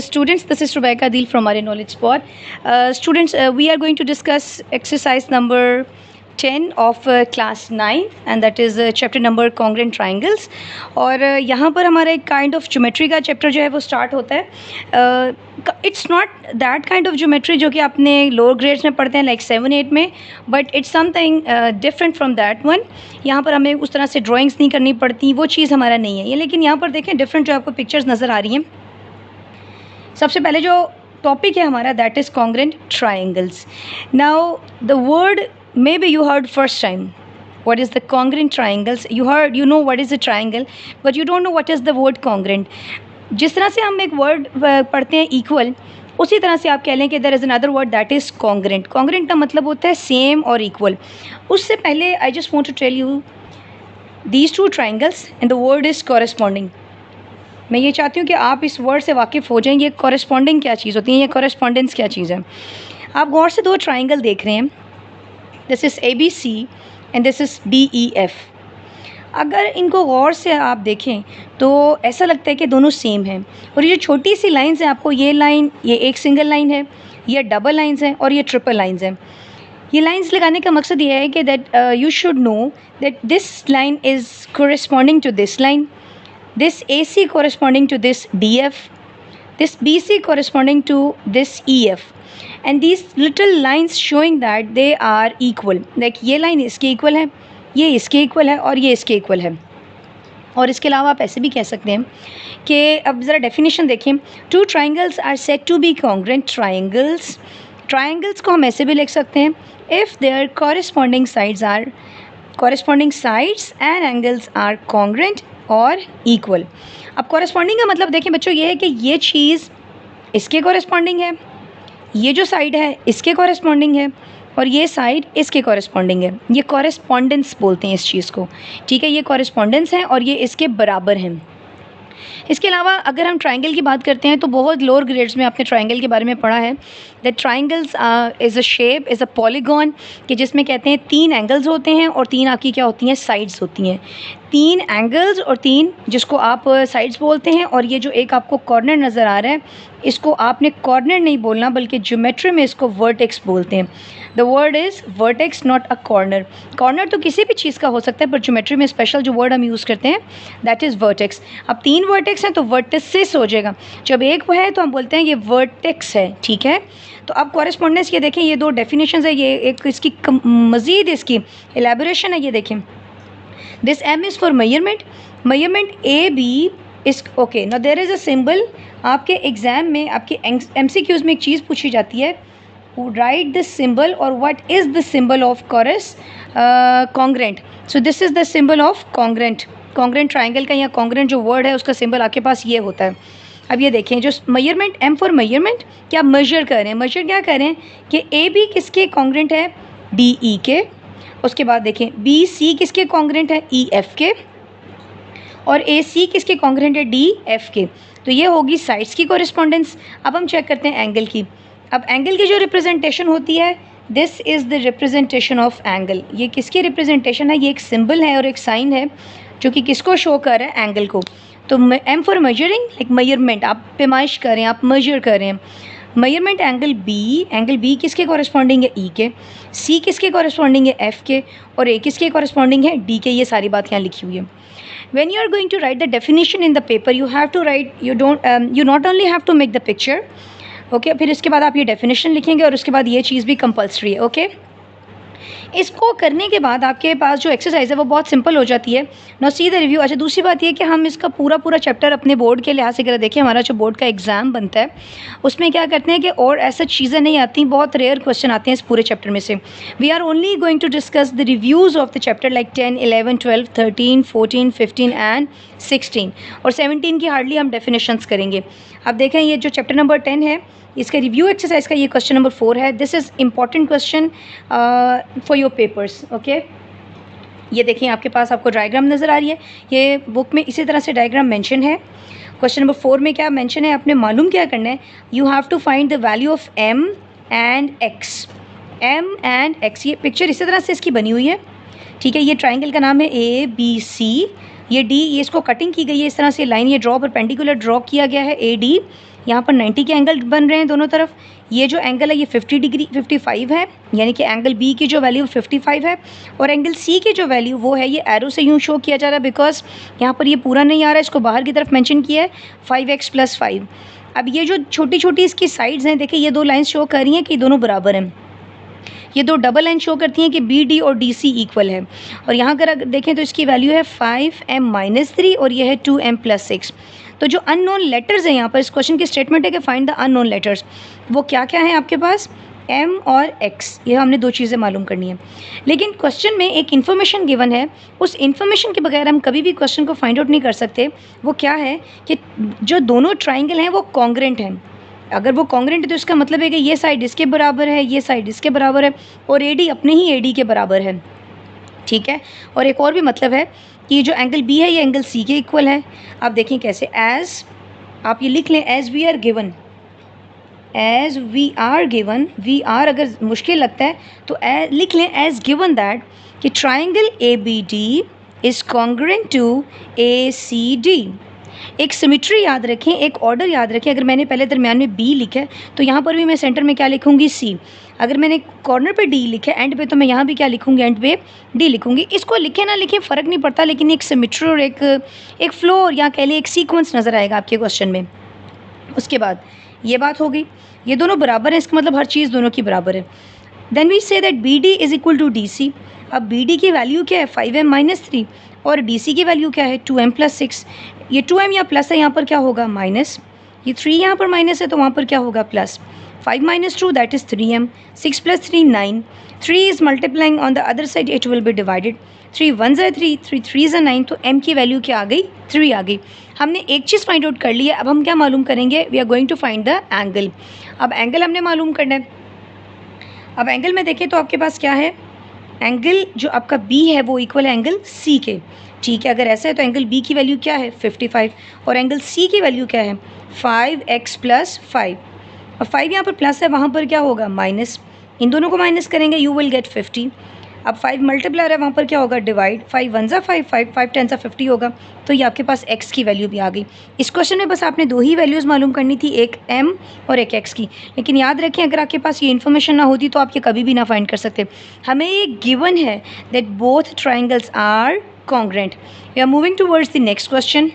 students, this is Rebecca Adil from our Knowledge Spot. Students, we are going to discuss exercise number 10 of class 9 and that is chapter number congruent triangles. और यहाँ पर हमारा एक kind of geometry का chapter जो है वो start होता है. It's not that kind of geometry जो कि आपने लोअर ग्रेड्स में पढ़ते हैं लाइक 7-8 में, but it's something different from that one. यहाँ पर हमें उस तरह से ड्राइंग्स नहीं करनी पड़ती, वो चीज़ हमारा नहीं है ये. लेकिन यहाँ पर देखें डिफरेंट जो आपको पिक्चर्स नज़र आ रही हैं. सबसे पहले जो टॉपिक है हमारा that is congruent triangles. Now the word maybe you heard first time what is the congruent triangles. You know what is a triangle, but you don't know what is the word congruent. जिस तरह से हम एक word पढ़ते हैं equal, उसी तरह से आप कह लें कि there is another word that is congruent. congruent का मतलब होता है सेम और equal. उससे पहले I just want to tell you these two triangles and the word is corresponding. मैं ये चाहती हूँ कि आप इस वर्ड से वाकिफ़ हो जाएं. ये corresponding क्या चीज़ होती है, ये correspondence क्या चीज़ है. आप गौर से दो ट्राइंगल देख रहे हैं. This is ABC and this is DEF. अगर इनको गौर से आप देखें तो ऐसा लगता है कि दोनों सेम हैं. और ये जो छोटी सी लाइंस हैं, आपको ये लाइन, ये एक सिंगल लाइन है, ये डबल लाइंस हैं और ये ट्रिपल लाइंस हैं. ये लाइंस लगाने का मकसद ये है कि that you should know that this line is corresponding to this line, this AC corresponding to this DF, this BC corresponding to this EF, and these little lines showing that they are equal. like ये line इसके equal है, ये इसके equal है और ये इसके equal है. और इसके अलावा आप ऐसे भी कह सकते हैं कि अब ज़रा डेफिनेशन देखें. Two triangles are said to be congruent triangles. Triangles को हम ऐसे भी लिख सकते हैं if their corresponding sides and angles are congruent और इक्वल. अब कॉरेस्पॉन्डिंग का मतलब देखें बच्चों ये है कि ये चीज़ इसके कॉरेस्पॉन्डिंग है, ये जो साइड है इसके कॉरेस्पॉन्डिंग है और ये साइड इसके कॉरेस्पॉन्डिंग है. ये कॉरेस्पॉन्डेंस बोलते हैं इस चीज़ को. ठीक है, ये कॉरेस्पॉन्डेंस है और ये इसके बराबर हैं. इसके अलावा अगर हम ट्राइंगल की बात करते हैं तो बहुत लोअर ग्रेड्स में आपने ट्राइंगल के बारे में पढ़ा है that triangles is a shape, is a polygon, कि जिसमें कहते हैं 3 एंगल्स होते हैं और 3 आपकी क्या होती हैं, साइड्स होती हैं. 3 एंगल्स और 3 जिसको आप साइड्स बोलते हैं. और ये जो एक आपको कॉर्नर नज़र आ रहा है इसको आपने कॉर्नर नहीं बोलना बल्कि ज्योमेट्री में इसको वर्टेक्स बोलते हैं. The word is vertex not a corner. Corner तो किसी भी चीज़ का हो सकता है पर ज्योमेट्री में स्पेशल जो वर्ड हम यूज़ करते हैं दैट इज़ वर्टेक्स. अब 3 वर्टेक्स हैं तो वर्टिसेस हो जाएगा. जब एक है तो हम बोलते हैं ये वर्टेक्स है. ठीक है, तो अब कॉरेस्पॉन्डेंस ये देखें, ये 2 डेफिनेशंस है, ये एक इसकी मज़ीद इसकी एलेबोरेशन है. ये देखें this M is for measurement. Measurement AB is okay. Now there is a symbol. आपके एग्ज़ाम में आपके MCQs में एक चीज़ पूछी जाती है, राइट दिस सिंबल और what is the symbol of congruent. So this is the symbol of congruent triangle का या कॉन्ग्रेंट जो वर्ड है उसका सिंबल आपके पास ये होता है. अब ये देखें जो मेजरमेंट, M फॉर मेजरमेंट, क्या मेजर कर रहे हैं, मेजर क्या कर रहे हैं कि AB किसके कॉन्ग्रेंट है, DE के. उसके बाद देखें BC किसके कॉन्ग्रेंट है, EF के. और AC किसके कॉन्ग्रेंट है, DF के. तो ये होगी साइड्स की कॉरेस्पॉन्डेंस. अब हम चेक करते हैं एंगल की. अब एंगल की जो रिप्रेजेंटेशन होती है this is the representation of angle. ये किसकी रिप्रेजेंटेशन है, ये एक सिंबल है और एक साइन है जो कि किसको शो कर रहा है, एंगल को. तो M for measuring, like measurement, आप पैमाइश कर रहे हैं, आप मेजर कर रहे हैं. मेजरमेंट एंगल B किसके कॉरेस्पॉन्डिंग है, E के. C किसके कॉरेस्पॉन्डिंग है, F के. और A किसके कॉरेस्पॉन्डिंग है, D के. ये सारी बात यहाँ लिखी हुई है. When you are going to write the definition in the paper, you have to write, you not only have to make the picture, okay, फिर इसके बाद आप ये definition लिखेंगे और उसके बाद ये चीज़ भी compulsory है. okay? इसको करने के बाद आपके पास जो एक्सरसाइज है वो बहुत सिंपल हो जाती है. Now see the review. अच्छा, दूसरी बात ये कि हम इसका पूरा चैप्टर अपने बोर्ड के लिहाज से अगर देखें, हमारा जो बोर्ड का एग्ज़ाम बनता है उसमें क्या करते हैं कि और ऐसा चीज़ें नहीं आती, बहुत रेयर क्वेश्चन आते हैं इस पूरे चैप्टर में से. We are only going to discuss the reviews of the chapter like 10, 11, 12, 13, 14, 15 and 16. और 17 की हार्डली हम डेफिनेशंस करेंगे. अब देखें ये जो चैप्टर नंबर 10 है इसका रिव्यू एक्सरसाइज का ये क्वेश्चन नंबर 4 है. This is important question for your papers. Okay, ये देखिए आपके पास आपको डायग्राम नज़र आ रही है. ये बुक में इसी तरह से डायग्राम मेंशन है. क्वेश्चन नंबर 4 में क्या मेंशन है, आपने मालूम क्या करना है, you have to find the value of M and X. ये पिक्चर इसी तरह से इसकी बनी हुई है. ठीक है, ये ट्राइंगल का नाम है ABC ये डी, ये इसको कटिंग की गई है इस तरह से, लाइन ये ड्रॉ परपेंडिकुलर ड्रॉ किया गया है ए डी, यहाँ पर 90 के एंगल बन रहे हैं दोनों तरफ। ये जो एंगल है ये 50 डिग्री 55 है, यानी कि एंगल बी की जो वैल्यू 55 है, और एंगल सी की जो वैल्यू वो है, ये एरो से यूँ शो किया जा रहा है बिकॉज यहाँ पर ये पूरा नहीं आ रहा है, इसको बाहर की तरफ मेंशन किया है 5x + 5। अब ये जो छोटी छोटी इसकी साइड्स हैं, देखिए ये दो लाइन्स शो कर रही हैं कि दोनों बराबर हैं, ये दो डबल लाइन शो करती हैं कि बी डी और डी सी इक्वल है। और यहाँ अगर देखें तो इसकी वैल्यू है 5m-3 और ये है 2m+6। तो जो अननोन लेटर्स हैं यहाँ पर, इस क्वेश्चन की स्टेटमेंट है कि फाइंड द अननोन लेटर्स, वो क्या क्या हैं आपके पास, m और x, ये हमने दो चीज़ें मालूम करनी है। लेकिन क्वेश्चन में एक इन्फॉर्मेशन गिवन है, उस इन्फॉर्मेशन के बगैर हम कभी भी क्वेश्चन को फाइंड आउट नहीं कर सकते। वो क्या है कि जो दोनों ट्राइंगल हैं वो कॉन्ग्रेंट हैं। अगर वो कॉन्ग्रेंट है तो इसका मतलब है कि ये साइड इसके बराबर है, ये साइड इसके बराबर है, और AD अपने ही AD के बराबर है, ठीक है। और एक और भी मतलब है कि जो एंगल B है ये एंगल C के इक्वल है। अब देखें कैसे, एज आप ये लिख लें, as we are given, as we are given, we are अगर मुश्किल लगता है तो लिख लें एज गिवन दैट कि triangle ABD is congruent to ACD। एक सिमिट्री याद रखें, एक ऑर्डर याद रखें। अगर मैंने पहले दरमियान में B लिखा है तो यहाँ पर भी मैं सेंटर में क्या लिखूँगी, C। अगर मैंने कॉर्नर पे D लिखा है एंड पे, तो मैं यहाँ भी क्या लिखूँगी, एंड पे D लिखूँगी। इसको लिखे ना लिखें फ़र्क नहीं पड़ता, लेकिन एक सिमिट्री और एक फ्लो या कह लें एक सीक्वेंस नज़र आएगा आपके क्वेश्चन में। उसके बाद ये बात हो गई, ये दोनों बराबर हैं, इसका मतलब हर चीज़ दोनों की बराबर है। Then we say that BD is equal to DC। अब BD की वैल्यू क्या है, 5m-3, और DC की वैल्यू क्या है, 2m+6। ये 2m यहाँ प्लस है, यहाँ पर क्या होगा माइनस, ये 3 यहाँ पर माइनस है तो वहाँ पर क्या होगा plus. 5 - 2 that is 3m, 6 + 3 9, 3 is multiplying on the other side, it will be divided, 3 1 ज़ा 3, 3 3 ज़ा 9, तो m की वैल्यू क्या आ गई, 3 आ गई। हमने एक चीज़ फाइंड आउट कर ली है, अब हम क्या मालूम करेंगे, we are going to find the angle. अब एंगल हमने मालूम करना है। अब एंगल में देखें तो आपके पास क्या है, एंगल जो आपका B है वो इक्वल है एंगल C के, ठीक है। अगर ऐसा है तो एंगल B की वैल्यू क्या है, 55, और एंगल C की वैल्यू क्या है, 5x + 5, और 5 यहाँ पर प्लस है, वहाँ पर क्या होगा माइनस, इन दोनों को माइनस करेंगे, यू विल गेट 50। अब 5 मल्टीप्लायर है, वहाँ पर क्या होगा डिवाइड, 5 1 ज़ा 5, 5 10 ज़ा 50 होगा। तो ये आपके पास x की वैल्यू भी आ गई। इस क्वेश्चन में बस आपने दो ही वैल्यूज़ मालूम करनी थी, एक m और एक x की। लेकिन याद रखें अगर आपके पास ये इन्फॉर्मेशन ना होती तो आप ये कभी भी ना फाइंड कर सकते। हमें ये गिवन है that both triangles are congruent. We are moving towards the next question.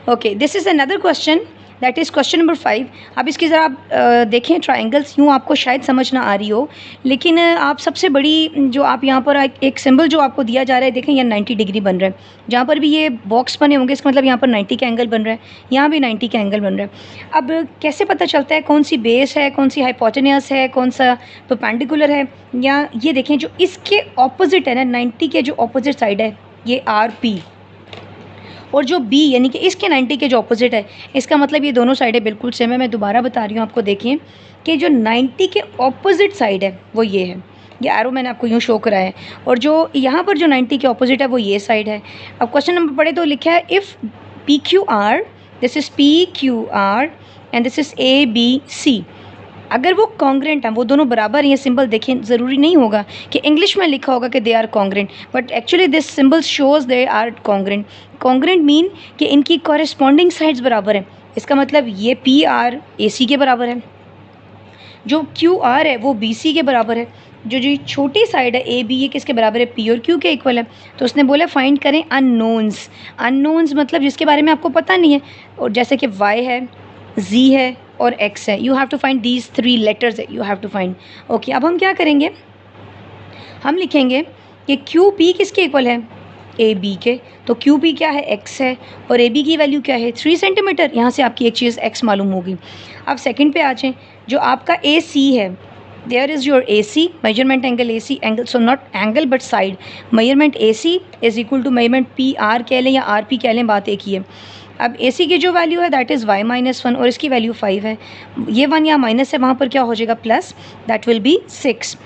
Okay, this is another question, that is question number 5। अब इसकी ज़रा आप देखें, ट्राइंगल्स यूँ आपको शायद समझ ना आ रही हो, लेकिन आप सबसे बड़ी जो आप यहाँ पर एक सिंबल जो आपको दिया जा रहा है, देखें यहाँ 90 डिग्री बन रहा है, जहाँ पर भी ये बॉक्स बने होंगे इसका मतलब यहाँ पर 90 का एंगल बन रहा है, यहाँ भी 90 का एंगल बन रहा है। अब कैसे पता चलता है कौन सी बेस है, कौन सी हाइपोटेन्यूस है, कौन सा परपेंडिकुलर है, या ये देखें जो इसके ऑपोजिट है ना, 90 के जो ऑपोजिट साइड है ये RP, और जो B यानी कि इसके 90 के जो ऑपोजिट है, इसका मतलब ये दोनों साइडें बिल्कुल सेम है। मैं दोबारा बता रही हूँ आपको, देखिए कि जो 90 के ऑपोजिट साइड है वो ये है, ये एरो मैंने आपको यूँ शो कराया है, और जो यहाँ पर जो 90 के ऑपोजिट है वो ये साइड है। अब क्वेश्चन नंबर पढ़े तो लिखा है if PQR, this is PQR and this is ABC, अगर वो कॉन्ग्रेंट हैं, वो दोनों बराबर हैं। ये सिंबल देखें, ज़रूरी नहीं होगा कि इंग्लिश में लिखा होगा कि they are congruent, but actually this symbol shows they are congruent. Congruent mean कि इनकी कॉरेस्पॉन्डिंग साइड्स बराबर हैं। इसका मतलब ये PR AC के बराबर है, जो QR है वो BC के बराबर है, जो छोटी साइड है AB ये किसके बराबर है, P और Q के इक्वल है। तो उसने बोला फाइंड करें अननोन्स। अननोन्स मतलब जिसके बारे में आपको पता नहीं है, और जैसे कि Y है, Z है और X है, you have to find these 3 letters है, you have to find. Okay, अब हम क्या करेंगे, हम लिखेंगे कि QP किसके इक्वल है, AB के। तो QP क्या है, X है, और AB की वैल्यू क्या है, 3 सेंटीमीटर। यहाँ से आपकी एक चीज़ X मालूम होगी। अब सेकंड पे आ जाएँ, जो आपका AC है, there is your AC measurement angle, AC angle, so not angle but side, measurement AC is equal to measurement PR कह लें या RP कह लें, बात एक ही है। अब AC की जो वैल्यू है दैट इज़ y - 1, और इसकी वैल्यू 5 है। ये 1 यहाँ माइनस है, वहाँ पर क्या हो जाएगा plus, that will be 6।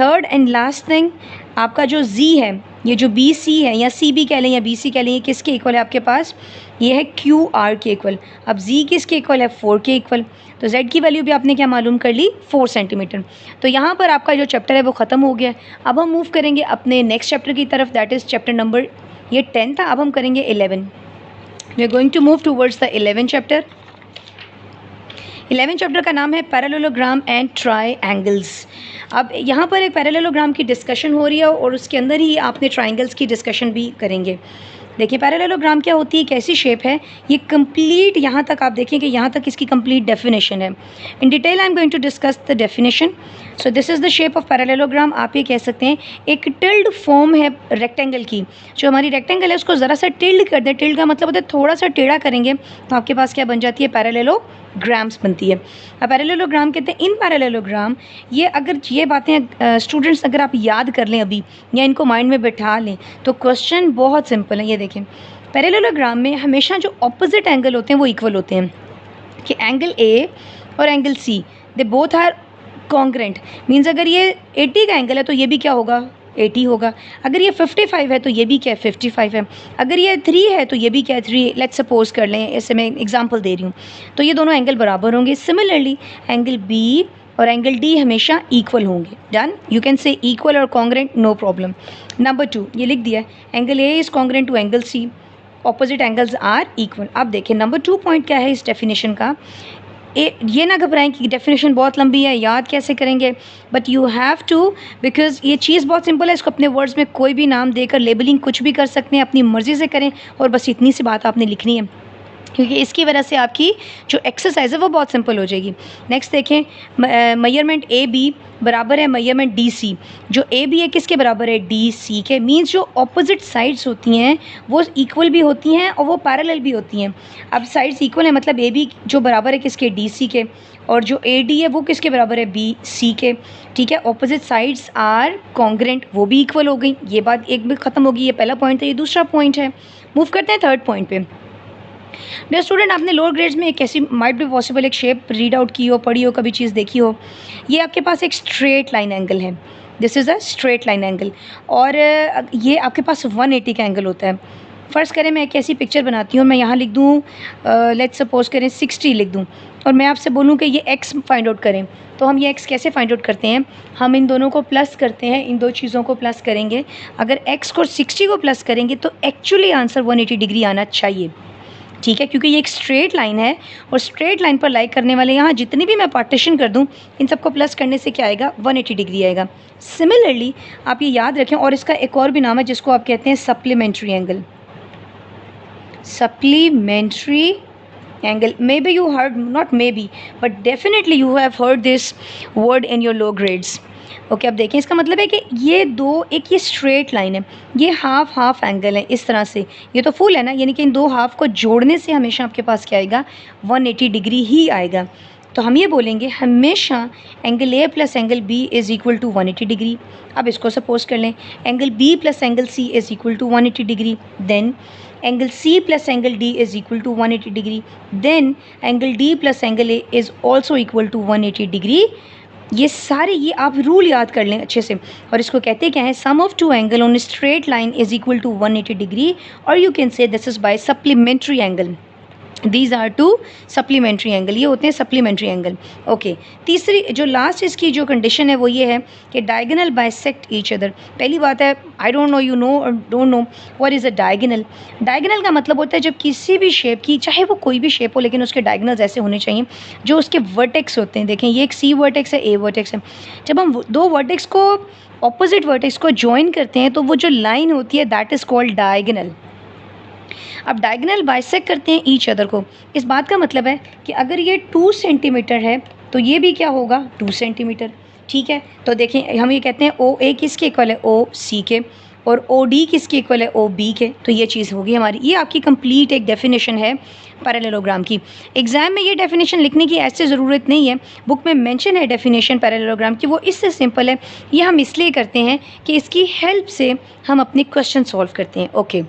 Third and last thing, आपका जो Z है ये जो बी सी है या सी बी कह लें या बी सी कह लें, ये किसके इक्वल है आपके पास, ये है क्यू आर के इक्वल। अब जी किसके इक्वल है, 4 के इक्वल। तो जेड की वैल्यू भी आपने क्या मालूम कर ली, 4 सेंटीमीटर। तो यहाँ पर आपका जो चैप्टर है वो ख़त्म हो गया। अब हम मूव करेंगे अपने नेक्स्ट चैप्टर की तरफ, दैट इज़ चैप्टर नंबर, ये 10 था, अब हम करेंगे 11। We are going to move towards the 11 chapter. 11 chapter का नाम है पैरेललोग्राम एंड ट्रायंगल्स। अब यहाँ पर एक पैरेललोग्राम की डिस्कशन हो रही है और उसके अंदर ही आपने ट्रायंगल्स की डिस्कशन भी करेंगे। देखिए पैरेललोग्राम क्या होती है, कैसी शेप है, ये कंप्लीट यहाँ तक आप देखें कि यहाँ तक इसकी कंप्लीट डेफिनेशन है। In detail I am going to discuss the definition. So this is the shape of parallelogram. आप ये कह सकते हैं एक टिल्ड फॉर्म है रेक्टेंगल की, जो हमारी रेक्टेंगल है उसको ज़रा सा टिल्ड कर दें, टिल्ड का मतलब होता है थोड़ा सा टेढ़ा करेंगे तो आपके पास क्या बन जाती है, पैरेललोग्राम्स बनती है। अब पैरेललोग्राम कहते हैं इन पैरेललोग्राम, ये अगर ये बातें स्टूडेंट्स अगर आप याद कर लें अभी या इनको माइंड में बैठा लें तो क्वेश्चन बहुत सिंपल है। ये देखें पैरेललोग्राम में हमेशा जो ऑपोजिट एंगल होते हैं वो इक्वल होते हैं, कि एंगल ए और angle C they both are congruent. Means अगर ये 80 का एंगल है तो ये भी क्या होगा, 80 होगा। अगर ये 55 है तो ये भी क्या है, 55 है। अगर ये 3 है तो ये भी क्या है, 3। लेट्स सपोज कर लें, ऐसे मैं एग्जांपल दे रही हूँ, तो ये दोनों एंगल बराबर होंगे। सिमिलरली एंगल बी और एंगल डी हमेशा इक्वल होंगे। Done, you can say equal और कॉन्ग्रेंट, नो प्रॉब्लम। नंबर 2 ये लिख दिया, angle A is congruent to angle C, opposite angles are equal. अब देखें नंबर 2 पॉइंट क्या है इस डेफिनेशन का। ये ना घबराएं कि डेफिनेशन बहुत लंबी है, याद कैसे करेंगे, but you have to, because ये चीज़ बहुत सिंपल है। इसको अपने वर्ड्स में कोई भी नाम देकर लेबलिंग कुछ भी कर सकते हैं, अपनी मर्ज़ी से करें, और बस इतनी सी बात आपने लिखनी है, क्योंकि इसकी वजह से आपकी जो एक्सरसाइज है वो बहुत सिंपल हो जाएगी। नेक्स्ट देखें, मेजरमेंट ए बी बराबर है मेजरमेंट डी सी। जो ए बी है किसके बराबर है, डी सी के। मीन्स जो ऑपोजिट साइड्स होती हैं वो इक्वल भी होती हैं और वो पैरेलल भी होती हैं। अब साइड्स इक्वल है मतलब ए बी जो बराबर है किसके, डी सी के, और जो ए डी है वो किसके बराबर है, बी सी के। ठीक है, ऑपोजिट साइड्स आर कॉन्ग्रेंट, वो भी इक्वल हो गई। ये बात एक भी ख़त्म होगी, ये पहला पॉइंट है। ये दूसरा पॉइंट है। मूव करते हैं थर्ड पॉइंट पे। डियर स्टूडेंट, आपने लोअर ग्रेड्स में एक ऐसी माइट भी पॉसिबल एक शेप रीड आउट की हो, पढ़ी हो, कभी चीज़ देखी हो। ये आपके पास एक स्ट्रेट लाइन एंगल है, this is a straight line angle, और ये आपके पास 180 का एंगल होता है। फ़र्ज़ करें मैं एक ऐसी पिक्चर बनाती हूँ, मैं यहाँ लिख दूँ, लेट्स सपोज करें 60 लिख दूँ, और मैं आपसे बोलूँ कि ये x फाइंड आउट करें, तो हम ये x कैसे फाइंड आउट करते हैं, हम इन दोनों को प्लस करते हैं, इन दो चीज़ों को प्लस करेंगे। अगर x को 60 को प्लस करेंगे तो एक्चुअली आंसर 180 डिग्री आना चाहिए। ठीक है, क्योंकि ये एक स्ट्रेट लाइन है और स्ट्रेट लाइन पर लाइक करने वाले यहाँ जितनी भी मैं पार्टीशन कर दूँ इन सबको प्लस करने से क्या आएगा, 180 डिग्री आएगा। सिमिलरली आप ये याद रखें, और इसका एक और भी नाम है जिसको आप कहते हैं supplementary angle. Supplementary angle, may be you heard, not may be but definitely you have heard this word in your low grades. Okay, अब देखें इसका मतलब है कि ये दो, एक ये स्ट्रेट लाइन है, ये हाफ हाफ एंगल है इस तरह से, ये तो फुल है ना, यानी कि इन दो हाफ को जोड़ने से हमेशा आपके पास क्या आएगा, 180 डिग्री ही आएगा। तो हम ये बोलेंगे हमेशा angle A plus angle B is equal to 180 degree. अब इसको सपोज कर लें, angle B plus angle C is equal to 180 degree, then angle C plus angle D is equal to 180 degree, then angle D plus angle A is also equal to 180 degree. ये सारे, ये आप rule याद कर लें अच्छे से, और इसको कहते क्या है, sum of two angle on straight line is equal to 180 degree, और you can say this is by supplementary angle. These are two supplementary angle, ये होते हैं सप्लीमेंट्री एंगल। ओके, तीसरी जो लास्ट इसकी जो कंडीशन है वो ये है कि डायगोनल बाइसेक्ट ईच अदर। पहली बात है, I don't know you know और don't know what is a diagonal. Diagonal का मतलब होता है जब किसी भी शेप की, चाहे वो कोई भी शेप हो, लेकिन उसके डायगोनल्स ऐसे होने चाहिए जो उसके वर्टेक्स होते हैं। देखें ये एक सी वर्टेक्स है, ए वर्टेक्स है। जब हम दो वर्टेक्स को, ऑपोजिट वर्टेक्स को ज्वाइन करते हैं तो वो जो लाइन होती है दैट इज़ कॉल्ड डायगोनल। अब डायगोनल बाइसेक्ट करते हैं ईच अदर को, इस बात का मतलब है कि अगर ये 2 सेंटीमीटर है तो ये भी क्या होगा, 2 सेंटीमीटर। ठीक है, तो देखें हम ये कहते हैं ओ ए किसके इक्वल है, ओ सी के, और ओ डी किसके इक्वल है, ओ बी के। तो ये चीज़ होगी हमारी, ये आपकी कंप्लीट एक डेफिनेशन है पैरेललोग्राम की। एग्जाम में ये डेफिनेशन लिखने की ऐसे ज़रूरत नहीं है, बुक में मेंशन है डेफिनेशन पैरेललोग्राम की, वो इससे सिंपल है। ये हम इसलिए करते हैं कि इसकी हेल्प से हम अपने क्वेश्चन सॉल्व करते हैं। ओके,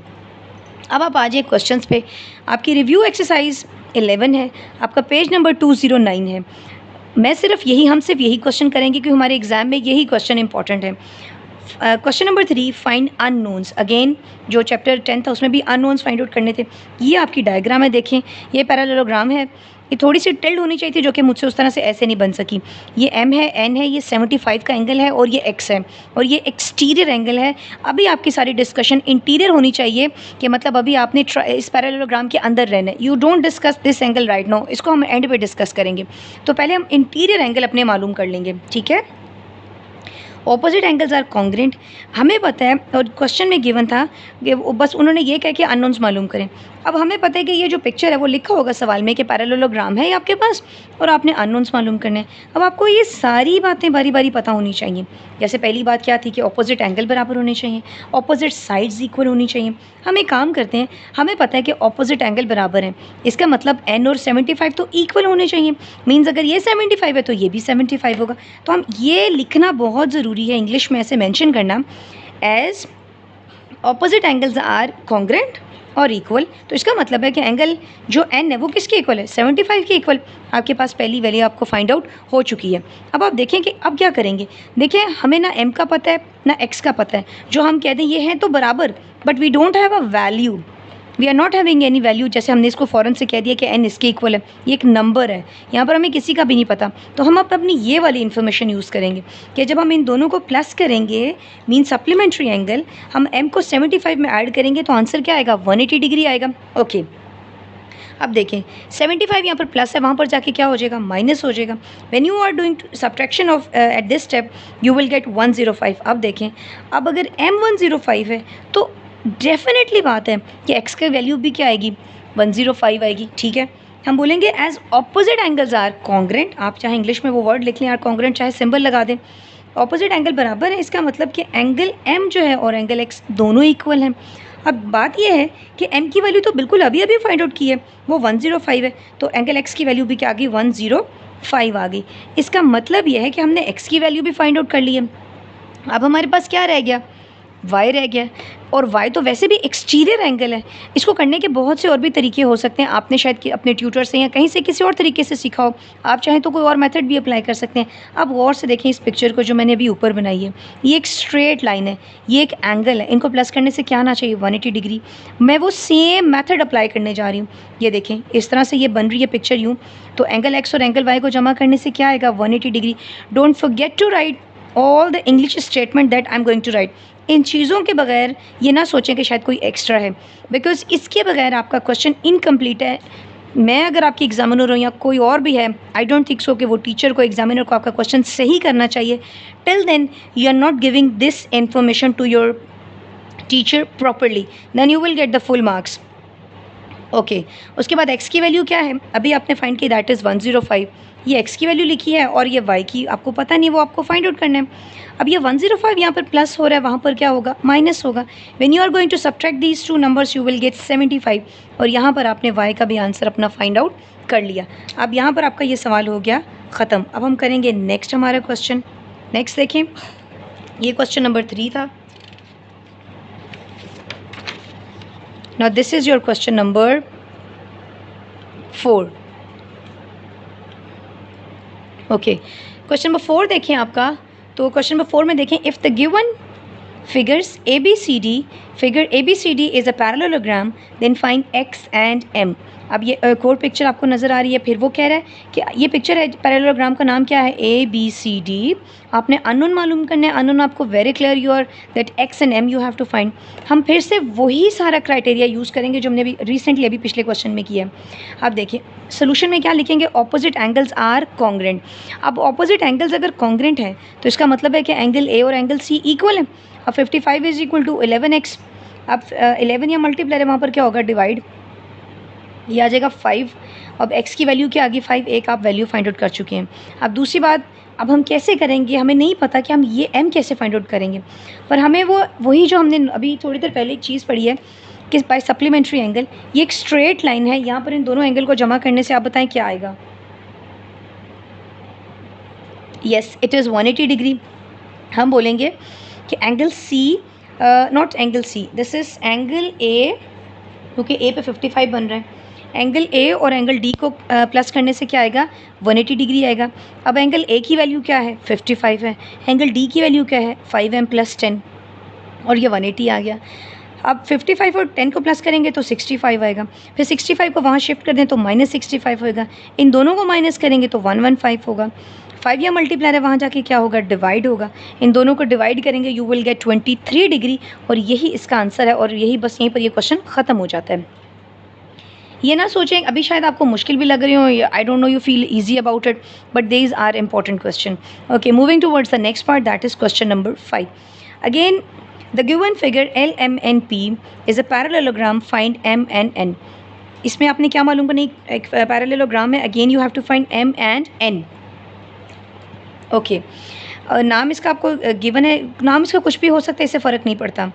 अब आप आ जाइए क्वेश्चंस पे। आपकी रिव्यू एक्सरसाइज 11 है, आपका पेज नंबर 209 है। हम सिर्फ यही क्वेश्चन करेंगे क्योंकि हमारे एग्जाम में यही क्वेश्चन इंपॉर्टेंट है। Question number 3, find unknowns. Again जो चैप्टर 10 था उसमें भी अननोन्स फाइंड आउट करने थे। ये आपकी डायग्राम है, देखें ये पैरेललोग्राम है, ये थोड़ी सी टिल्ड होनी चाहिए थी जो कि मुझसे उस तरह से ऐसे नहीं बन सकी। ये एम है, एन है, ये 75 का एंगल है और ये एक्स है और ये एक्सटीरियर एंगल है। अभी आपकी सारी डिस्कशन इंटीरियर होनी चाहिए कि मतलब अभी आपने इस पैरेललोग्राम के अंदर रहना है। You don't discuss this angle right now, इसको हम एंड पे डिस्कस करेंगे। तो पहले हम इंटीरियर एंगल अपने मालूम कर लेंगे, ठीक है। ऑपोजिट एंगल्स आर कॉन्ग्रेंट, हमें पता है और क्वेश्चन में गिवन था कि बस उन्होंने ये कहा कि अननोन्स मालूम करें। अब हमें पता है कि ये जो पिक्चर है वो लिखा होगा सवाल में कि पैरेललोग्राम है आपके पास और आपने अननोन्स मालूम करने हैं। अब आपको ये सारी बातें बारी बारी पता होनी चाहिए। जैसे पहली बात क्या थी कि ऑपोजिट एंगल बराबर होने चाहिए, ऑपोजिट साइड्स इक्वल होनी चाहिए। हम एक काम करते हैं, हमें पता है कि ऑपोजिट एंगल बराबर है, इसका मतलब एन और 75 तो इक्वल होने चाहिए। मीन्स अगर ये 75 है तो ये भी 75 होगा। तो हम ये लिखना बहुत ज़रूरी है, इंग्लिश में ऐसे मेंशन करना, as opposite angles are congruent और इक्वल। तो इसका मतलब है कि एंगल जो एन है वो किसके इक्वल है, 75 के इक्वल। आपके पास पहली वैल्यू आपको फाइंड आउट हो चुकी है। अब आप देखें कि अब क्या करेंगे। देखें हमें ना एम का पता है ना एक्स का पता है, जो हम कहते हैं ये हैं तो बराबर, but we don't have a value, we are not having any value. जैसे हमने इसको फ़ौरन से कह दिया कि एन इसके इक्वल है, ये एक नंबर है, यहाँ पर हमें किसी का भी नहीं पता। तो हम अब अपनी ये वाली इन्फॉर्मेशन यूज़ करेंगे कि जब हम इन दोनों को प्लस करेंगे, मीन सप्लीमेंट्री एंगल, हम एम को 75 में ऐड करेंगे तो आंसर क्या आएगा, 180 डिग्री आएगा। ओके अब देखें 75 यहाँ पर प्लस है, वहाँ पर जाके क्या हो जाएगा, माइनस हो जाएगा। When you are doing subtraction of at this step you will get 105। अब देखें, अब अगर m 105 है तो डेफिनेटली बात है कि x की वैल्यू भी क्या आएगी, 105 आएगी, ठीक है। हम बोलेंगे as opposite angles are congruent, आप चाहे इंग्लिश में वो वर्ड लिख लें आर कॉन्ग्रेंट, चाहे सिंबल लगा दें। ऑपोजिट एंगल बराबर है, इसका मतलब कि एंगल m जो है और एंगल x दोनों इक्वल हैं। अब बात यह है कि m की वैल्यू तो बिल्कुल अभी अभी फाइंड आउट की है, वो 105 है, तो एंगल x की वैल्यू भी क्या आ गई, 105 आ गई। इसका मतलब यह है कि हमने x की वैल्यू भी फाइंड आउट कर ली है। अब हमारे पास क्या रह गया, y रह गया, और y तो वैसे भी एक्सटीरियर एंगल है। इसको करने के बहुत से और भी तरीके हो सकते हैं, आपने शायद कि अपने ट्यूटर से या कहीं से किसी और तरीके से सीखा हो, आप चाहें तो कोई और मेथड भी अप्लाई कर सकते हैं। आप गौर से देखें इस पिक्चर को जो मैंने अभी ऊपर बनाई है, ये एक स्ट्रेट लाइन है, ये एक एंगल है, इनको प्लस करने से क्या आना चाहिए, 180 डिग्री। मैं वो सेम मेथड अप्लाई करने जा रही हूँ। ये देखें इस तरह से ये बन रही है पिक्चर यूँ, तो एंगल एक्स और एंगल वाई को जमा करने से क्या आएगा, 180 degree. Don't forget to write all the English statement that I am going to write. इन चीज़ों के बगैर ये ना सोचें कि शायद कोई एक्स्ट्रा है, बिकॉज इसके बगैर आपका क्वेश्चन इनकम्प्लीट है। मैं अगर आपकी एग्जामिनर हूँ या कोई और भी है, आई डोंट थिंक सो कि वो टीचर को, एग्जामिनर को आपका क्वेश्चन सही करना चाहिए। Till then you are not giving this information to your teacher properly, then you will get the full marks. Okay उसके बाद x की वैल्यू क्या है, अभी आपने फाइंड की, दैट इज़ 105। ये x की वैल्यू लिखी है और ये y की आपको पता नहीं, वो आपको फाइंड आउट करना है। अब ये 105 यहाँ पर प्लस हो रहा है, वहाँ पर क्या होगा, माइनस होगा। When you are going to subtract these two numbers you will get 75, और यहाँ पर आपने y का भी आंसर अपना फाइंड आउट कर लिया। अब यहाँ पर आपका ये सवाल हो गया ख़त्म। अब हम करेंगे नेक्स्ट हमारा क्वेश्चन। नेक्स्ट देखें, ये क्वेश्चन नंबर 3 था। Now this is your question number 4. Okay, question number 4 देखें आपका। तो क्वेश्चन नंबर 4 में देखें, if the given figures figure ABCD is a parallelogram, then find x and m. अब ये एक और पिक्चर आपको नज़र आ रही है, फिर वो कह रहा है कि ये पिक्चर है, पैरेललोग्राम का नाम क्या है, ABCD। आपने अननोन मालूम करना है, अननोन आपको very clear you are that x and m you have to find. हम फिर से वही सारा क्राइटेरिया यूज़ करेंगे जो हमने अभी रिसेंटली अभी पिछले क्वेश्चन में किया है। अब देखिए सोल्यूशन में क्या लिखेंगे, ऑपोजिट एंगल्स आर कॉन्ग्रेंट। अब ऑपोजिट एंगल्स अगर कॉन्ग्रेंट है तो इसका मतलब है कि एंगल A और एंगल C इक्वल है। अब 55 इज इक्वल टू 11x। अब 11 या मल्टीप्लाई है, वहाँ पर क्या होगा, डिवाइड, ये आ जाएगा 5। अब x की वैल्यू क्या आ गई, 5, एक आप वैल्यू फाइंड आउट कर चुके हैं। अब दूसरी बात, अब हम कैसे करेंगे, हमें नहीं पता कि हम ये m कैसे फाइंड आउट करेंगे, पर हमें वही जो हमने अभी थोड़ी देर पहले एक चीज़ पढ़ी है कि बाय सप्लीमेंट्री एंगल, ये एक स्ट्रेट लाइन है, यहाँ पर इन दोनों एंगल को जमा करने से आप बताएं क्या आएगा। Yes it is 180 degree. हम बोलेंगे कि angle C, naught angle C, this is angle A, क्योंकि A पे 55 बन रहा है। एंगल ए और एंगल डी को प्लस करने से क्या आएगा, 180 डिग्री आएगा। अब एंगल ए की वैल्यू क्या है, 55 है। एंगल डी की वैल्यू क्या है, 5m + 10, और ये 180 आ गया। अब 55 और 10 को प्लस करेंगे तो 65 आएगा। फिर 65 को वहाँ शिफ्ट कर दें तो -65 होगा। इन दोनों को माइनस करेंगे तो 115 होगा। 5 या मल्टीप्लायर है, वहाँ जाके क्या होगा, डिवाइड होगा। इन दोनों को डिवाइड करेंगे, यू विल गेट 23 डिग्री, और यही इसका आंसर है। और यही बस, यहीं पर ये क्वेश्चन ख़त्म हो जाता है। ये ना सोचें अभी शायद आपको मुश्किल भी लग रही हो, I don't know you feel easy about it, but these are important question. Okay, moving towards the next part, that is question number 5। Again the given figure LMNP is a parallelogram, find MNN। इसमें आपने क्या मालूम करना, एक parallelogram है, again you have to find M and N। Okay, नाम इसका आपको गिवन है, नाम इसका कुछ भी हो सकता है, इससे फ़र्क नहीं पड़ता।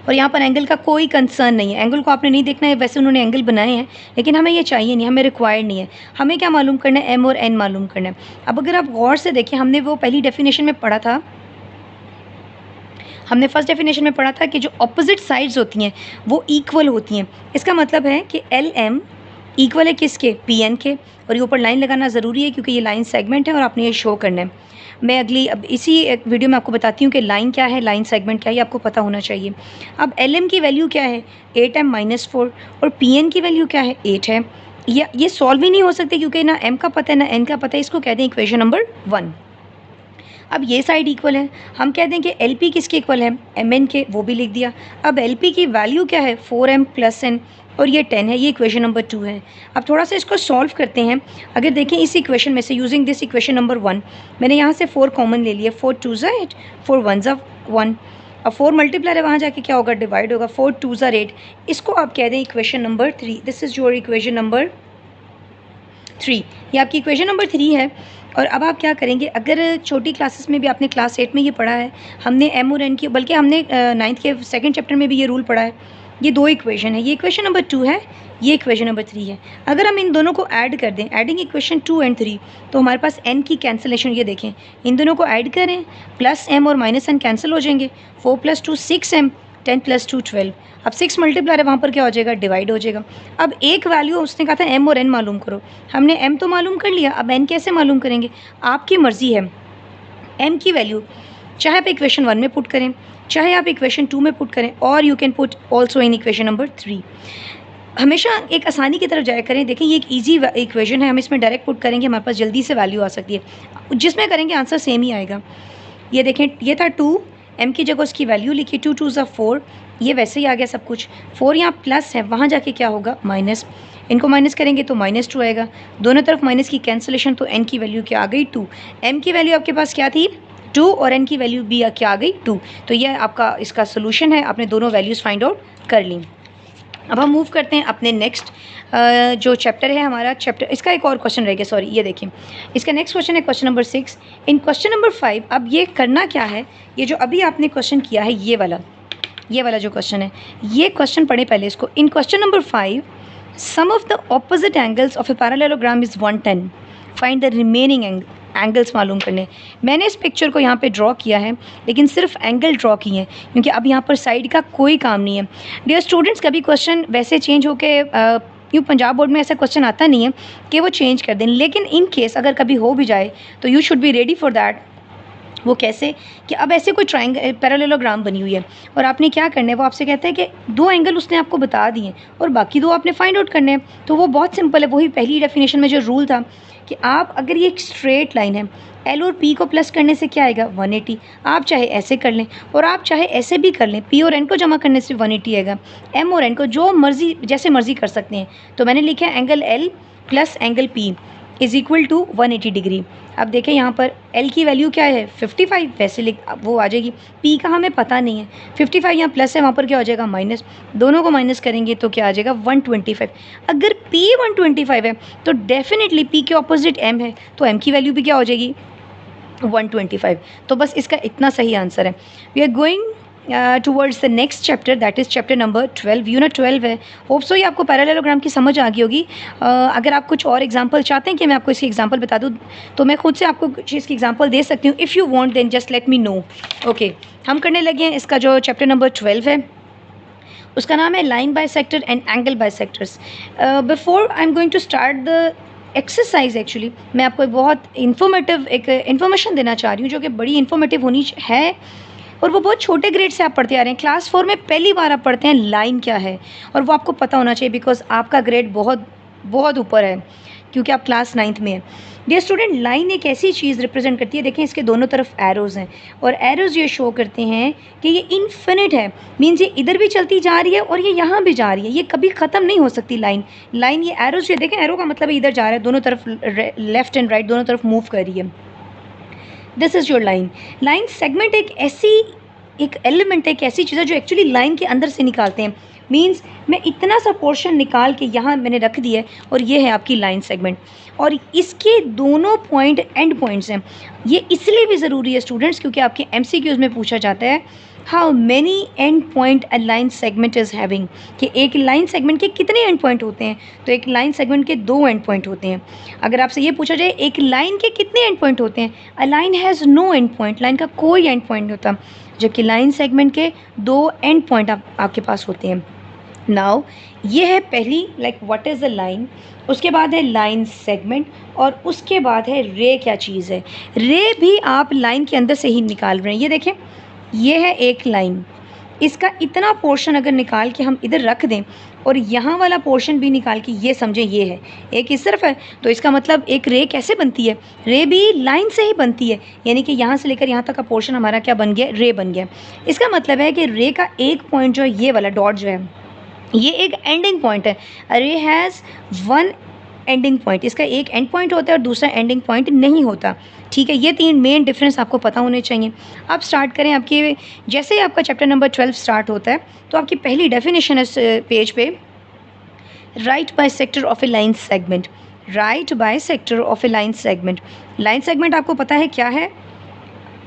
और यहाँ पर एंगल का कोई कंसर्न नहीं है, एंगल को आपने नहीं देखना है, वैसे उन्होंने एंगल बनाए हैं, लेकिन हमें ये चाहिए नहीं, हमें रिक्वायर्ड नहीं है। हमें क्या मालूम करना है, M और N मालूम करना है। अब अगर आप गौर से देखें, हमने वो पहली डेफिनेशन में पढ़ा था, हमने फर्स्ट डेफिनेशन में पढ़ा था कि जो अपोजिट साइड्स होती हैं वो इक्वल होती हैं। इसका मतलब है कि LM इक्वल है किसके, PN के। और ये ऊपर लाइन लगाना ज़रूरी है क्योंकि ये लाइन सेगमेंट है और आपने ये शो करना है। मैं अगली अब इसी वीडियो में आपको बताती हूँ कि लाइन क्या है, लाइन सेगमेंट क्या है, ये आपको पता होना चाहिए। अब LM की वैल्यू क्या है, 8m - 4, और PN की वैल्यू क्या है, 8 है। ये सॉल्व ही नहीं हो सकते क्योंकि ना M का पता है ना N का पता है। इसको कहते हैं इक्वेशन नंबर 1। अब ये साइड इक्वल है, हम कह दें कि LP किसके इक्वल है, MN के, वो भी लिख दिया। अब LP की वैल्यू क्या है, 4m + N, और ये 10 है, ये इक्वेशन नंबर 2 है। अब थोड़ा सा इसको सॉल्व करते हैं। अगर देखें इस इक्वेशन में से, यूजिंग दिस इक्वेशन नंबर 1, मैंने यहाँ से 4 कॉमन ले लिया, 4 2 ज़ा 8, 4 1 ज़ा 1। अब 4 मल्टीप्लायर है, वहाँ जाके क्या होगा, डिवाइड होगा, 4 2 ज़ा 8। इसको आप कह दें equation number 3। This is your equation number 3, ये आपकी इक्वेशन नंबर 3 है। और अब आप क्या करेंगे, अगर छोटी क्लासेस में भी आपने क्लास 8 में ये पढ़ा है, हमने M और N की, बल्कि हमने 9th के सेकंड चैप्टर में भी ये रूल पढ़ा है। ये 2 इक्वेशन है, ये इक्वेशन नंबर 2 है, ये इक्वेशन नंबर 3 है। अगर हम इन दोनों को ऐड कर दें, एडिंग इक्वेशन 2 and 3, तो हमारे पास N की कैंसिलेशन, ये देखें, इन दोनों को ऐड करें, +M और -N कैंसिल हो जाएंगे, 4 + 2 6M, 10 + 2 12। अब 6 मल्टीप्लायर है, वहाँ पर क्या हो जाएगा, डिवाइड हो जाएगा। अब एक वैल्यू उसने कहा था M और N मालूम करो, हमने M तो मालूम कर लिया, अब N कैसे मालूम करेंगे, आपकी मर्ज़ी है। M की वैल्यू चाहे आप इक्वेशन 1 में पुट करें, चाहे आप इक्वेशन 2 में पुट करें, और you can put also in equation number 3। हमेशा एक आसानी की तरफ जाया करें। देखें ये एक ईजी इक्वेशन है, हम इसमें डायरेक्ट पुट करेंगे, हमारे पास जल्दी से वैल्यू आ सकती है, जिसमें करेंगे आंसर सेम ही आएगा। ये देखें, ये था 2, M की जगह उसकी वैल्यू लिखी, 2 2 ज़ा 4, ये वैसे ही आ गया सब कुछ। 4 यहाँ प्लस है, वहाँ जाके क्या होगा, माइनस, इनको माइनस करेंगे तो -2 आएगा, दोनों तरफ माइनस की कैंसिलेशन, तो N की वैल्यू क्या आ गई, 2। M की वैल्यू आपके पास क्या थी, 2, और N की वैल्यू भी क्या आ गई, 2। तो यह आपका इसका सोल्यूशन है, आपने दोनों वैल्यूज़ फाइंड आउट कर ली। अब हम मूव करते हैं अपने नेक्स्ट जो चैप्टर है हमारा चैप्टर, इसका एक और क्वेश्चन रह गया, सॉरी, ये देखिए इसका नेक्स्ट क्वेश्चन है क्वेश्चन नंबर 6। इन क्वेश्चन नंबर 5 अब ये करना क्या है, ये जो अभी आपने क्वेश्चन किया है, ये वाला जो क्वेश्चन है, ये क्वेश्चन पढ़े पहले इसको। In question number 5, sum of the opposite angles of a parallelogram is 110, find the remaining angles मालूम करने। मैंने इस पिक्चर को यहाँ पे ड्रॉ किया है, लेकिन सिर्फ एंगल ड्रॉ किए हैं क्योंकि अब यहाँ पर साइड का कोई काम नहीं है। डियर स्टूडेंट्स, कभी क्वेश्चन वैसे चेंज होके यूँ पंजाब बोर्ड में ऐसा क्वेश्चन आता नहीं है कि वो चेंज कर दें, लेकिन इन केस अगर कभी हो भी जाए तो you should be ready for that. वो कैसे, कि अब ऐसे कोई ट्रायंगल पैरेललोग्राम बनी हुई है और आपने क्या करना है, वो आपसे कहता है कि 2 एंगल उसने आपको बता दिए और बाकी 2 आपने फाइंड आउट करने हैं। तो वो बहुत सिंपल है, वही पहली डेफिनेशन में जो रूल था कि आप अगर ये एक स्ट्रेट लाइन है, L और P को प्लस करने से क्या आएगा, 180। आप चाहे ऐसे कर लें और आप चाहे ऐसे भी कर लें, P और N को जमा करने से 180 आएगा, M और N को जो मर्जी जैसे मर्जी कर सकते हैं। तो मैंने लिखा है angle L plus angle P is equal to 180 degree. अब देखें यहाँ पर L की वैल्यू क्या है, 55, वैसे लिख वो आ जाएगी। P का हमें पता नहीं है, 55 यहाँ प्लस है, वहाँ पर क्या हो जाएगा, माइनस, दोनों को माइनस करेंगे तो क्या आ जाएगा, 125। अगर P 125 है तो डेफिनेटली P के ऑपोजिट M है, तो M की वैल्यू भी क्या हो जाएगी, 125। तो बस इसका इतना सही आंसर है। We are going towards the next chapter, that is chapter number 12, unit 12 है। होप सो ये आपको पैरेललोग्राम की समझ आ गई होगी। अगर आप कुछ और एग्जांपल चाहते हैं कि मैं आपको इसकी एग्जांपल बता दूं तो मैं खुद से आपको कुछ इसकी एग्जांपल दे सकती हूँ। If you want then just let me know. Okay, हम करने लगे हैं इसका जो चैप्टर नंबर 12 है उसका नाम है line bisector and angle bisectors. Before I am going to start the exercise, actually मैं आपको एक बहुत इन्फॉर्मेशन देना चाह रही हूँ जो कि बड़ी इन्फॉर्मेटिव होनी है, और वो बहुत छोटे ग्रेड से आप पढ़ते आ रहे हैं। क्लास 4 में पहली बार आप पढ़ते हैं लाइन क्या है, और वो आपको पता होना चाहिए बिकॉज आपका ग्रेड बहुत बहुत ऊपर है क्योंकि आप क्लास 9th में हैं। डियर स्टूडेंट, लाइन एक ऐसी चीज़ रिप्रेजेंट करती है, देखें इसके दोनों तरफ एरोज़ हैं और एरोज़ ये शो करते हैं कि ये इन्फिनिट है, मीन्स ये इधर भी चलती जा रही है और ये यहाँ भी जा रही है, ये कभी ख़त्म नहीं हो सकती लाइन ये एरोज़ जो देखें, एरो का मतलब इधर जा रहा है, दोनों तरफ लेफ्ट एंड राइट दोनों तरफ मूव कर रही है। This is your line segment एक एलिमेंट है, एक ऐसी चीज़ है जो एक्चुअली लाइन के अंदर से निकालते हैं। मीन्स मैं इतना सा पोर्शन निकाल के यहाँ मैंने रख दिया है और ये है आपकी लाइन सेगमेंट, और इसके दोनों पॉइंट एंड पॉइंट्स हैं। ये इसलिए भी ज़रूरी है स्टूडेंट्स क्योंकि आपके MCQs में पूछा जाता है how many and point a line segment is having, कि एक लाइन सेगमेंट के कितने एंड पॉइंट होते हैं। तो एक लाइन सेगमेंट के 2 एंड पॉइंट होते हैं। अगर आपसे ये पूछा जाए एक लाइन के कितने एंड पॉइंट होते हैं, a line has no end point, line का कोई एंड पॉइंट नहीं होता, जबकि लाइन सेगमेंट के 2 एंड पॉइंट आपके पास होते हैं। नाउ ये है पहली, like what is a line, उसके बाद है लाइन सेगमेंट, और उसके बाद है रे। क्या चीज़ है रे, भी आप लाइन के अंदर से ही निकाल रहे हैं। ये देखें, ये है एक लाइन, इसका इतना पोर्शन अगर निकाल के हम इधर रख दें और यहाँ वाला पोर्शन भी निकाल के ये समझें ये है, एक इस तरफ है, तो इसका मतलब एक रे कैसे बनती है, रे भी लाइन से ही बनती है, यानी कि यहाँ से लेकर यहाँ तक का पोर्शन हमारा क्या बन गया, रे बन गया। इसका मतलब है कि रे का एक पॉइंट जो है, ये वाला डॉट जो है, ये एक एंडिंग पॉइंट है। रे हैज़ 1 एंडिंग पॉइंट, इसका एक एंड पॉइंट होता है और दूसरा एंडिंग पॉइंट नहीं होता। ठीक है, ये 3 मेन डिफरेंस आपको पता होने चाहिए। अब स्टार्ट करें, आपके जैसे ही आपका चैप्टर नंबर 12 स्टार्ट होता है तो आपकी पहली डेफिनेशन है इस पेज पे, right bisector of a line segment. Right bisector of a line segment, line segment आपको पता है क्या है,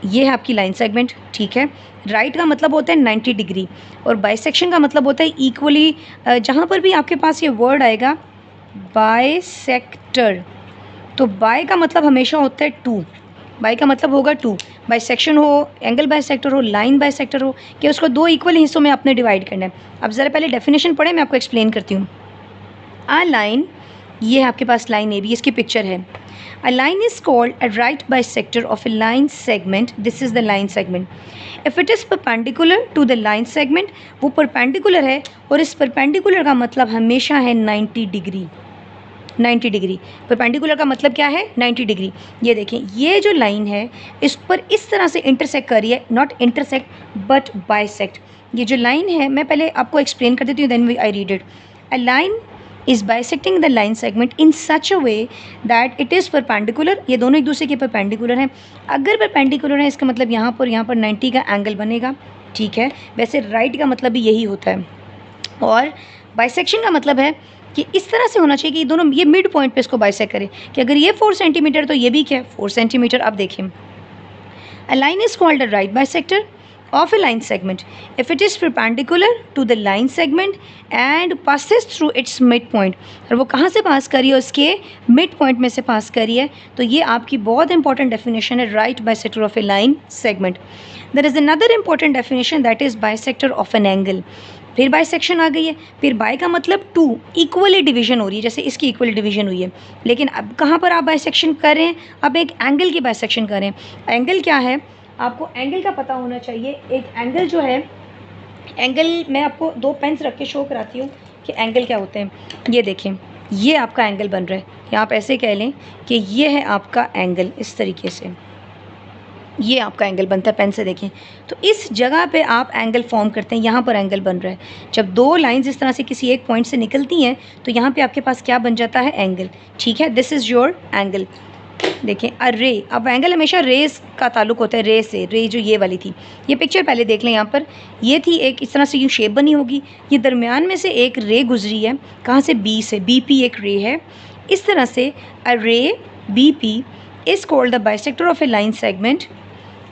ये है आपकी लाइन सेगमेंट। ठीक है, राइट का मतलब होता है 90 डिग्री और बाइसेक्शन का मतलब होता है इक्वली। जहाँ पर भी आपके पास ये वर्ड आएगा बाइसेक्टर, तो बाय का मतलब हमेशा होता है 2, बाय का मतलब होगा 2। बाइसेक्शन हो, एंगल बाइसेक्टर हो, लाइन बाइसेक्टर हो, कि उसको 2 इक्वल हिस्सों में आपने डिवाइड करना है। अब ज़रा पहले डेफिनेशन पढ़े, मैं आपको एक्सप्लेन करती हूँ। आ लाइन, ये है आपके पास लाइन ए बी, इसकी पिक्चर है। A line is called a right bisector of a line segment. This is the line segment. If it is perpendicular to the line segment, वो perpendicular है, और इस perpendicular का मतलब हमेशा है 90 डिग्री। 90 डिग्री, परपेंडिकुलर का मतलब क्या है, 90 डिग्री। ये देखें, ये जो लाइन है इस पर इस तरह से इंटरसेक्ट कर रही है, नॉट इंटरसेक्ट बट बाइसेक्ट। ये जो लाइन है, मैं पहले आपको एक्सप्लेन कर देती हूँ, then I read it. A line is bisecting the line segment in such a way that it is perpendicular, ये दोनों एक दूसरे के परपेंडिकुलर हैं। अगर परपेंडिकुलर है इसका मतलब यहाँ पर 90 का एंगल बनेगा। ठीक है, वैसे राइट का मतलब भी यही होता है, और बाइसेक्शन का मतलब है कि इस तरह से होना चाहिए कि दोनों ये मिड पॉइंट पे इसको बाइसेक्ट करें, कि अगर ये 4 सेंटीमीटर तो ये भी क्या 4 सेंटीमीटर। अब देखें, a line is called a right bisector of a line segment if it is perpendicular to the line segment and passes through its midpoint, और वो कहाँ से पास करी है, उसके मिड पॉइंट में से पास करी है। तो ये आपकी बहुत इंपॉर्टेंट डेफिनेशन है, right bisector of a line segment. There is another important definition, that is bisector of an angle. फिर बाइसेक्शन आ गई है, फिर बाय का मतलब 2 इक्वली डिवीजन हो रही है, जैसे इसकी इक्वली डिवीजन हुई है। लेकिन अब कहाँ पर आप बाइसेक्शन कर रहे हैं, अब एक एंगल की बाइसेक्शन कर रहे हैं। एंगल क्या है, आपको एंगल का पता होना चाहिए। एक एंगल जो है, एंगल मैं आपको 2 पेन्स रख के शो कराती हूँ कि एंगल क्या होते हैं। ये देखें, ये आपका एंगल बन रहा है, या आप ऐसे कह लें कि ये है आपका एंगल, इस तरीके से ये आपका एंगल बनता है। पेन से देखें तो इस जगह पे आप एंगल फॉर्म करते हैं, यहाँ पर एंगल बन रहा है। जब 2 लाइंस इस तरह से किसी एक पॉइंट से निकलती हैं तो यहाँ पे आपके पास क्या बन जाता है, एंगल। ठीक है, दिस इज़ योर एंगल। देखें, अ रे, अब एंगल हमेशा रेस का ताल्लुक होता है, रे से। रे जो ये वाली थी, ये पिक्चर पहले देख लें, यहाँ पर ये थी एक इस तरह से यूँ शेप बनी होगी, ये दरमियान में से एक रे गुजरी है, कहाँ से, बी से। बी पी एक रे है, इस तरह से a ray B P is called the bisector of a line segment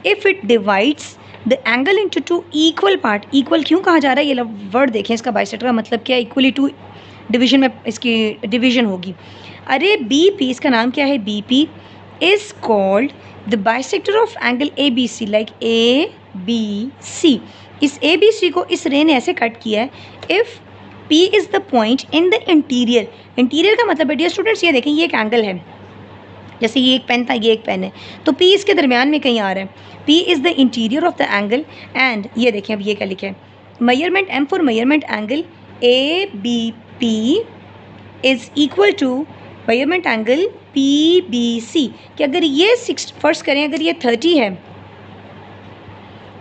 if it divides the angle into 2 equal part. Equal क्यों कहा जा रहा है, ये वर्ड देखें, इसका बाइसेक्टर का मतलब क्या है, इक्वली 2 डिवीजन में इसकी डिवीजन होगी। अरे बी पी, इसका नाम क्या है, B P is called the bisector of angle A B C, like A B C. इस ए बी सी को इस रे ने ऐसे कट किया है, if P is the point in the interior, interior का मतलब है डियर स्टूडेंट्स ये देखें ये एक एंगल है, जैसे ये एक पेन था ये एक पेन है, तो P इसके दरमियान में कहीं आ रहा है, P is the interior of the angle and ये देखें अब ये क्या लिखा है, measurement M for measurement angle ABP is equal to measurement angle PBC, कि अगर ये 6 फर्स्ट करें अगर ये 30 है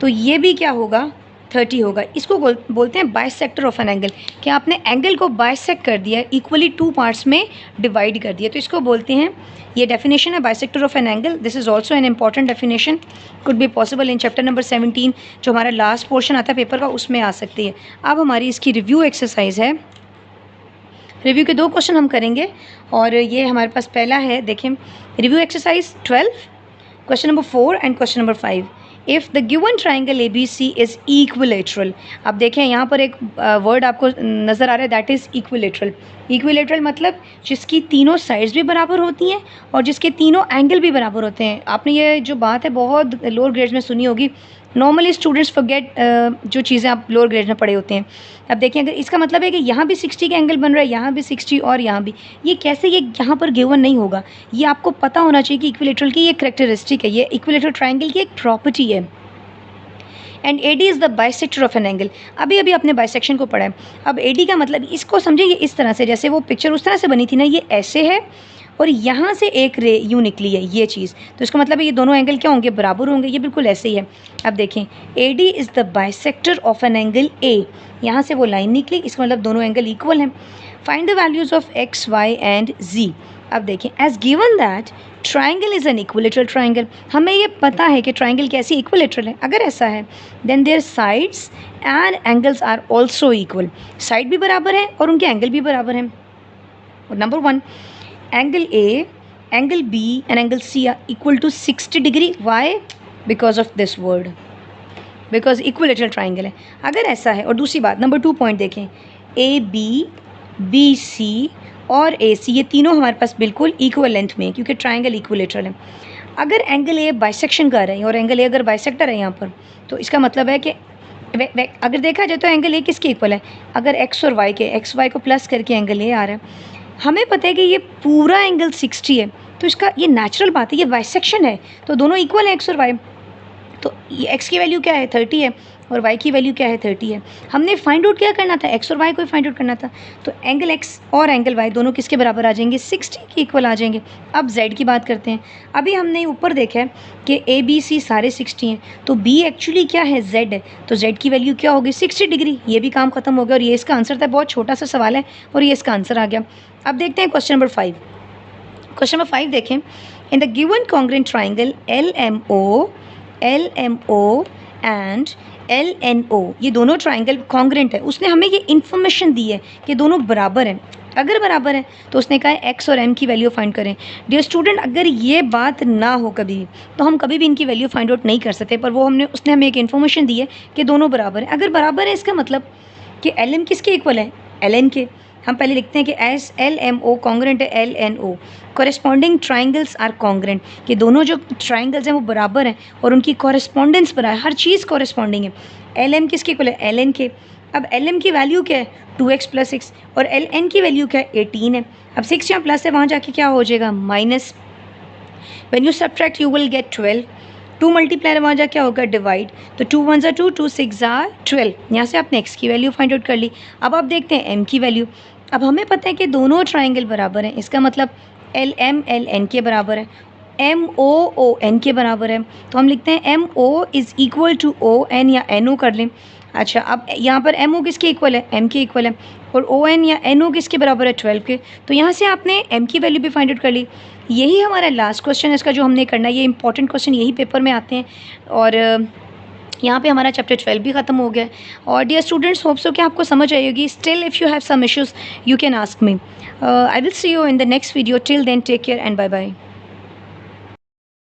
तो ये भी क्या होगा 30 होगा। इसको बोलते हैं बाइसेक्टर ऑफ एन एंगल, कि आपने एंगल को बाइसेक्ट कर दिया, इक्वली 2 पार्ट्स में डिवाइड कर दिया, तो इसको बोलते हैं, ये डेफिनेशन है bisector of an angle. This is also an important definition, could be possible in chapter number 17 जो हमारा लास्ट पोर्शन आता है पेपर का, उसमें आ सकती है। अब हमारी इसकी रिव्यू एक्सरसाइज है, रिव्यू के 2 क्वेश्चन हम करेंगे और ये हमारे पास पहला है, देखें review exercise 12 question number 4 and question number 5। If the given triangle ABC is equilateral, अब देखें यहाँ पर एक वर्ड आपको नज़र आ रहा है, दैट इज़ इक्विलेटरल। इक्विलेटरल मतलब जिसकी तीनों साइड्स भी बराबर होती हैं और जिसके तीनों एंगल भी बराबर होते हैं। आपने ये जो बात है बहुत लोअर ग्रेड्स में सुनी होगी, नॉर्मली स्टूडेंट्स फॉरगेट जो चीज़ें आप लोअर ग्रेड में पढ़े होते हैं। अब देखिए अगर इसका मतलब है कि यहाँ भी 60 का एंगल बन रहा है, यहाँ भी 60 और यहाँ भी, ये कैसे, ये यहाँ पर गिवन नहीं होगा, ये आपको पता होना चाहिए कि इक्विलेटरल की ये करेक्टरिस्टिक है, ये इक्विलेटरल ट्राइंगल की एक प्रॉपर्टी है। And AD is the bisector of an angle, अभी अभी आपने बाइसेक्शन को पढ़ा है। अब AD का मतलब इसको समझेंगे इस तरह से, जैसे वो पिक्चर उस तरह से बनी थी ना, ये ऐसे है और यहाँ से एक रे यूँ निकली है ये चीज़, तो इसका मतलब है ये दोनों एंगल क्या होंगे, बराबर होंगे, ये बिल्कुल ऐसे ही है। अब देखें AD is the bisector of an angle A, यहाँ से वो लाइन निकली, इसका मतलब दोनों एंगल इक्वल हैं। Find the values of X, Y and Z। अब देखें as given that triangle is an equilateral triangle, हमें ये पता है कि ट्राइंगल कैसी इक्विलेटरल है। अगर ऐसा है then their sides and angles are also equal, side भी बराबर है और उनके एंगल भी बराबर हैं। Number 1 angle A, angle B and angle C are equal to 60 degree. Why? Because of this word, because equilateral triangle है। अगर ऐसा है, और दूसरी बात नंबर 2 पॉइंट देखें, AB, BC और AC ये तीनों हमारे पास बिल्कुल इक्वल लेंथ में है क्योंकि ट्राइंगल इक्विलेटरल है। अगर एंगल A बाइसेक्शन कर रहे हैं और एंगल A अगर बाइसेक्टर है यहाँ पर, तो इसका मतलब है कि अगर देखा जाए तो एंगल A किसके इक्वल है, अगर X और Y के, XY को प्लस करके एंगल A आ रहा है, हमें पता है कि ये पूरा एंगल 60 है, तो इसका ये नेचुरल बात है, ये बाइसेक्शन है, तो दोनों इक्वल है X और Y। तो ये X की वैल्यू क्या है 30 है और Y की वैल्यू क्या है 30 है। हमने फाइंड आउट क्या करना था, X और Y को फाइंड आउट करना था, तो एंगल X और एंगल Y दोनों किसके बराबर आ जाएंगे, 60 के इक्वल आ जाएंगे। अब Z की बात करते हैं, अभी हमने ऊपर देखा है कि ABC सारे 60 हैं, तो B एक्चुअली क्या है, Z है, तो Z की वैल्यू क्या होगी 60 डिग्री। ये भी काम खत्म हो गया और ये इसका आंसर था, बहुत छोटा सा सवाल है और ये इसका आंसर आ गया। अब देखते हैं क्वेश्चन नंबर 5। क्वेश्चन नंबर 5 देखें, in the given congruent triangle LMO and LNO, ये दोनों ट्राइंगल कॉन्ग्रुएंट है, उसने हमें ये इन्फॉर्मेशन दी है कि दोनों बराबर हैं। अगर बराबर है तो उसने कहा है X और M की वैल्यू फाइंड करें। डियर स्टूडेंट अगर ये बात ना हो कभी, तो हम कभी भी इनकी वैल्यू फाइंड आउट नहीं कर सकते, पर वो उसने हमें एक इन्फॉर्मेशन दी है कि दोनों बराबर हैं। अगर बराबर है इसका मतलब कि LM किसके इक्वल है, LN के। हम पहले लिखते हैं कि एस LMO कॉन्ग्रुएंट है LNO, corresponding triangles are congruent, कि दोनों जो ट्राइंगल्स हैं वो बराबर हैं और उनकी कॉरेस्पॉन्डेंस बराबर है, हर चीज़ कॉरेस्पॉन्डिंग है। LM किसके इक्वल है, LN के। अब LM की वैल्यू क्या है 2x + 6 और LN की वैल्यू क्या है 18 है। अब 6 यहाँ प्लस है, वहाँ जाके क्या हो जाएगा minus, when you subtract you will gate 12, 2 multiplier वहाँ जा क्या होगा डिवाइड, तो 2 1 2, 2 6 12। यहाँ से आपने x की वैल्यू फाइंड आउट कर ली। अब आप देखते हैं m की वैल्यू। अब हमें पता है कि दोनों ट्राइंगल बराबर हैं, इसका मतलब LM LN के बराबर है, MO ON के बराबर है, तो हम लिखते हैं MO is equal to ON या NO कर लें। अच्छा अब यहाँ पर MO किसके इक्वल है, M के इक्वल है, और ON या NO किसके बराबर है 12 के, तो यहाँ से आपने M की वैल्यू भी फाइंड आउट कर ली। यही हमारा लास्ट क्वेश्चन है इसका जो हमने करना है, ये इंपॉर्टेंट क्वेश्चन यही पेपर में आते हैं और यहाँ पे हमारा चैप्टर 12 भी ख़त्म हो गया। और डियर स्टूडेंट्स होप सो कि आपको समझ आएगी। Still if you have some issues you can ask me. I will see you in the next video. Till then take care and bye bye.